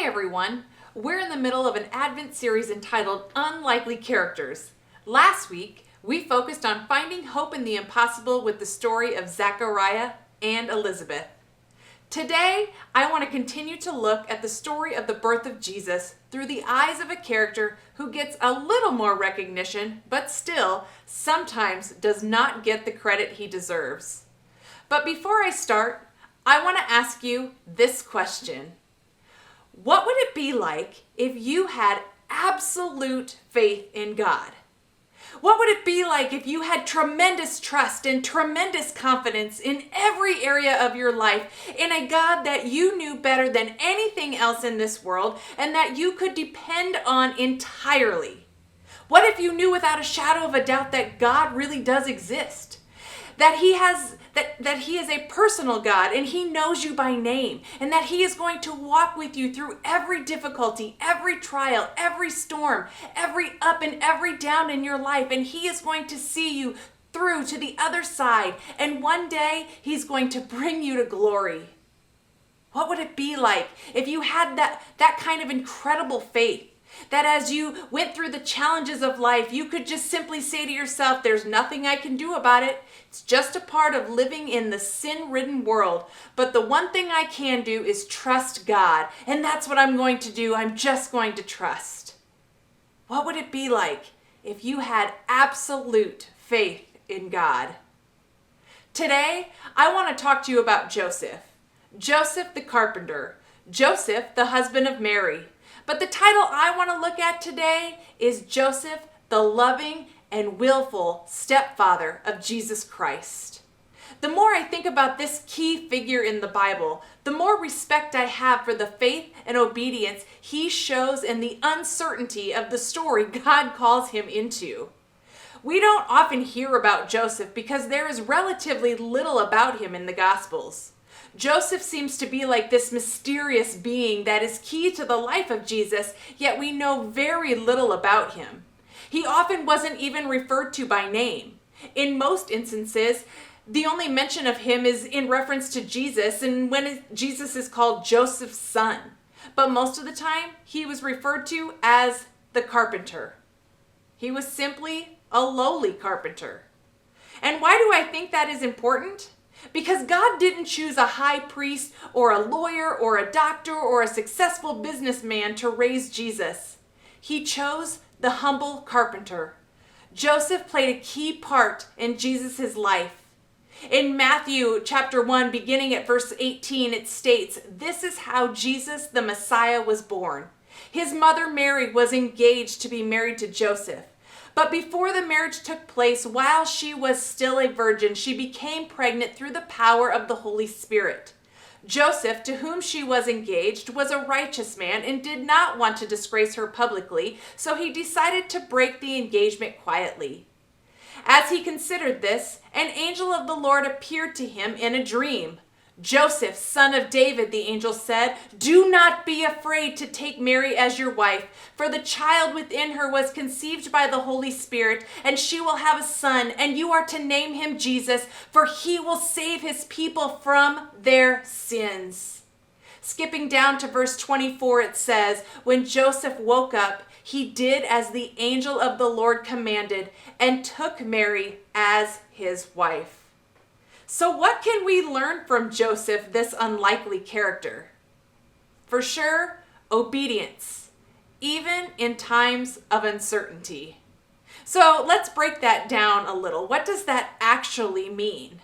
everyone. We're in the middle of an Advent series entitled Unlikely Characters. Last week, we focused on finding hope in the impossible with the story of Zachariah and Elizabeth. Today, I want to continue to look at the story of the birth of Jesus through the eyes of a character who gets a little more recognition, but still, sometimes does not get the credit he deserves. But before I start, I want to ask you this question. What would it be like if you had absolute faith in God? What would it be like if you had tremendous trust and tremendous confidence in every area of your life in a God that you knew better than anything else in this world and that you could depend on entirely? What if you knew without a shadow of a doubt that God really does exist? That he is a personal God and he knows you by name, and that he is going to walk with you through every difficulty, every trial, every storm, every up and every down in your life, and he is going to see you through to the other side, and one day he's going to bring you to glory. What would it be like if you had that kind of incredible faith? That as you went through the challenges of life, you could just simply say to yourself, there's nothing I can do about it. It's just a part of living in the sin-ridden world. But the one thing I can do is trust God. And that's what I'm going to do. I'm just going to trust. What would it be like if you had absolute faith in God? Today, I want to talk to you about Joseph. Joseph the carpenter. Joseph, the husband of Mary. But the title I want to look at today is Joseph, the loving and willful stepfather of Jesus Christ. The more I think about this key figure in the Bible, the more respect I have for the faith and obedience he shows in the uncertainty of the story God calls him into. We don't often hear about Joseph because there is relatively little about him in the Gospels. Joseph seems to be like this mysterious being that is key to the life of Jesus, yet we know very little about him. He often wasn't even referred to by name. In most instances, the only mention of him is in reference to Jesus and when Jesus is called Joseph's son. But most of the time, he was referred to as the carpenter. He was simply a lowly carpenter. And why do I think that is important? Because God didn't choose a high priest or a lawyer or a doctor or a successful businessman to raise Jesus. He chose the humble carpenter. Joseph played a key part in Jesus' life. In Matthew chapter 1, beginning at verse 18, it states, "This is how Jesus the Messiah was born. His mother Mary was engaged to be married to Joseph. But before the marriage took place, while she was still a virgin, she became pregnant through the power of the Holy Spirit. Joseph, to whom she was engaged, was a righteous man and did not want to disgrace her publicly, so he decided to break the engagement quietly. As he considered this, an angel of the Lord appeared to him in a dream. 'Joseph, son of David,' the angel said, 'do not be afraid to take Mary as your wife, for the child within her was conceived by the Holy Spirit, and she will have a son, and you are to name him Jesus, for he will save his people from their sins.'" Skipping down to verse 24, it says, "When Joseph woke up, he did as the angel of the Lord commanded, and took Mary as his wife." So what can we learn from Joseph, this unlikely character? For sure, obedience, even in times of uncertainty. So let's break that down a little. What does that actually mean?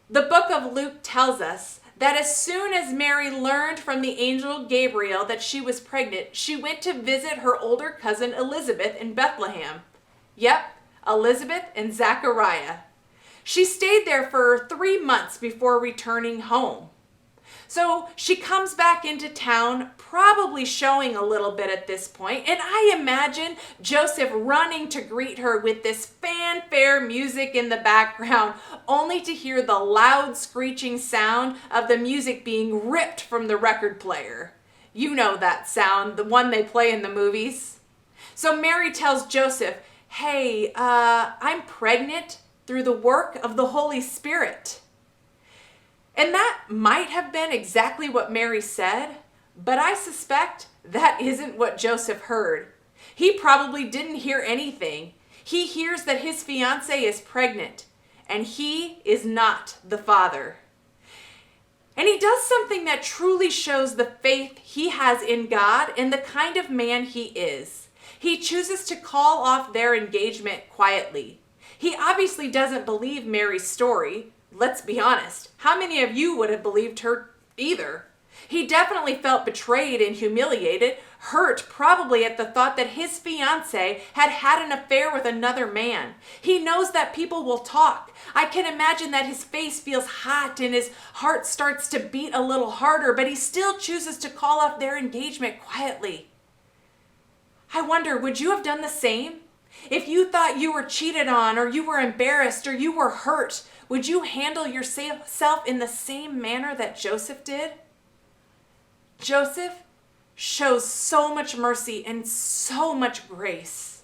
The book of Luke tells us that as soon as Mary learned from the angel Gabriel that she was pregnant, she went to visit her older cousin Elizabeth in Bethlehem. Yep, Elizabeth and Zachariah. She stayed there for 3 months before returning home. So she comes back into town, probably showing a little bit at this point, and I imagine Joseph running to greet her with this fanfare music in the background, only to hear the loud screeching sound of the music being ripped from the record player. You know that sound, the one they play in the movies. So Mary tells Joseph, "Hey, I'm pregnant through the work of the Holy Spirit." And that might have been exactly what Mary said, But I suspect that isn't what Joseph heard. He probably didn't hear anything. He hears that his fiancée is pregnant, and he is not the father. And he does something that truly shows the faith he has in God and the kind of man he is. He chooses to call off their engagement quietly. He obviously doesn't believe Mary's story. Let's be honest. How many of you would have believed her either? He definitely felt betrayed and humiliated, hurt probably at the thought that his fiancée had had an affair with another man. He knows that people will talk. I can imagine that his face feels hot and his heart starts to beat a little harder, but he still chooses to call off their engagement quietly. I wonder, would you have done the same? If you thought you were cheated on, or you were embarrassed, or you were hurt, would you handle yourself in the same manner that Joseph did? Joseph shows so much mercy and so much grace.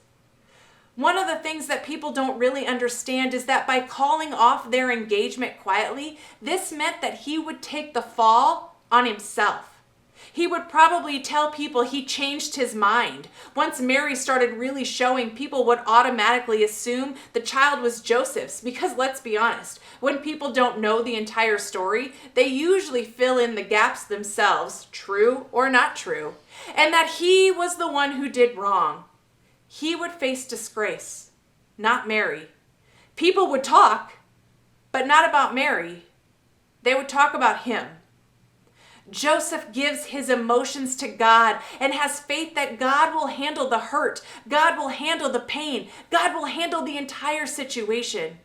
One of the things that people don't really understand is that by calling off their engagement quietly, this meant that he would take the fall on himself. He would probably tell people he changed his mind. Once Mary started really showing, people would automatically assume the child was Joseph's, because let's be honest, when people don't know the entire story, they usually fill in the gaps themselves, true or not true, and that he was the one who did wrong. He would face disgrace, not Mary. People would talk, but not about Mary. They would talk about him. Joseph gives his emotions to God and has faith that God will handle the hurt, God will handle the pain, God will handle the entire situation.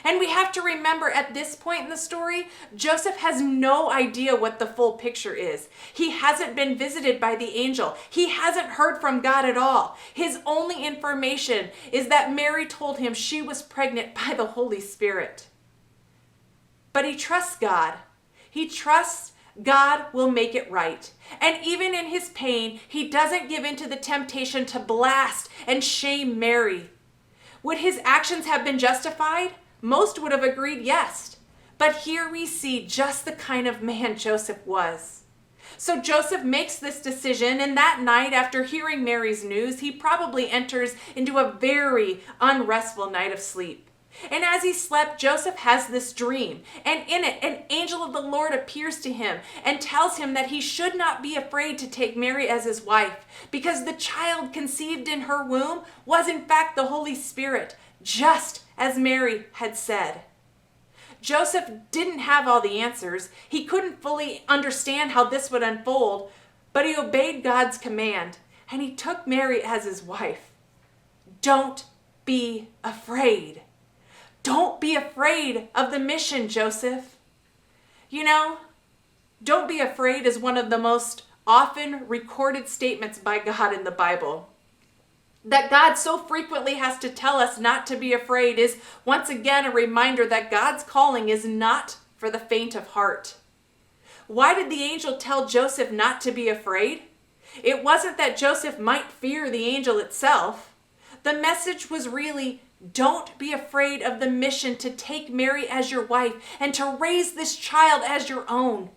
And we have to remember at this point in the story, Joseph has no idea what the full picture is. He hasn't been visited by the angel. He hasn't heard from God at all. His only information is that Mary told him she was pregnant by the Holy Spirit. But he trusts God. He trusts God will make it right. And even in his pain, he doesn't give in to the temptation to blast and shame Mary. Would his actions have been justified? Most would have agreed yes. But here we see just the kind of man Joseph was. So Joseph makes this decision, and that night, after hearing Mary's news, he probably enters into a very unrestful night of sleep. And as he slept, Joseph has this dream, and in it, an angel of the Lord appears to him and tells him that he should not be afraid to take Mary as his wife, because the child conceived in her womb was in fact the Holy Spirit, just as Mary had said. Joseph didn't have all the answers. He couldn't fully understand how this would unfold, but he obeyed God's command, and he took Mary as his wife. Don't be afraid. Don't be afraid of the mission, Joseph. You know, don't be afraid is one of the most often recorded statements by God in the Bible. That God so frequently has to tell us not to be afraid is once again a reminder that God's calling is not for the faint of heart. Why did the angel tell Joseph not to be afraid? It wasn't that Joseph might fear the angel itself. The message was really, don't be afraid of the mission to take Mary as your wife and to raise this child as your own.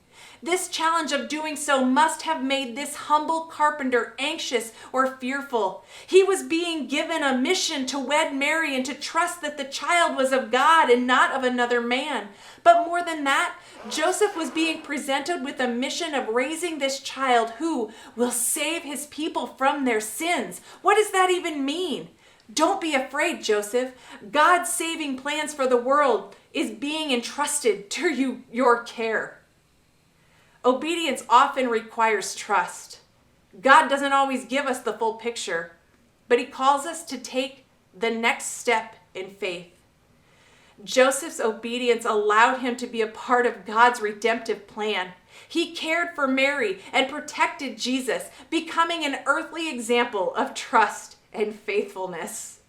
This challenge of doing so must have made this humble carpenter anxious or fearful. He was being given a mission to wed Mary and to trust that the child was of God and not of another man. But more than that, Joseph was being presented with a mission of raising this child who will save his people from their sins. What does that even mean? Don't be afraid, Joseph. God's saving plans for the world is being entrusted to your care. Obedience often requires trust. God doesn't always give us the full picture, but he calls us to take the next step in faith. Joseph's obedience allowed him to be a part of God's redemptive plan. He cared for Mary and protected Jesus, becoming an earthly example of trust and faithfulness.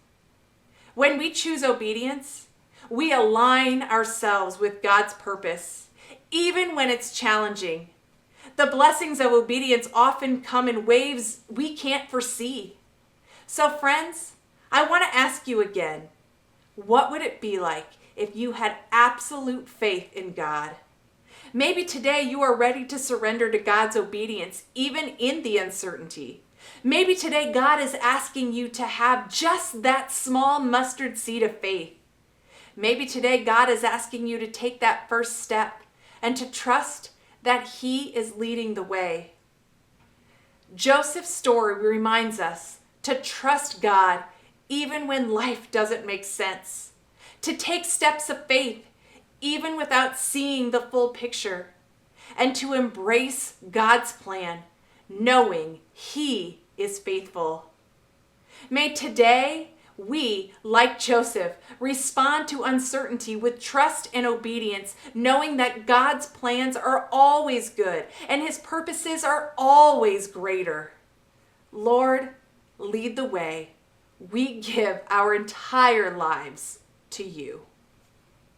When we choose obedience, we align ourselves with God's purpose, even when it's challenging. The blessings of obedience often come in waves we can't foresee. So friends, I want to ask you again, what would it be like if you had absolute faith in God? Maybe today you are ready to surrender to God's obedience, even in the uncertainty. Maybe today God is asking you to have just that small mustard seed of faith. Maybe today God is asking you to take that first step and to trust that He is leading the way. Joseph's story reminds us to trust God even when life doesn't make sense, to take steps of faith even without seeing the full picture, and to embrace God's plan, knowing He is faithful. May today we, like Joseph, respond to uncertainty with trust and obedience, knowing that God's plans are always good and His purposes are always greater. Lord, lead the way. We give our entire lives to You.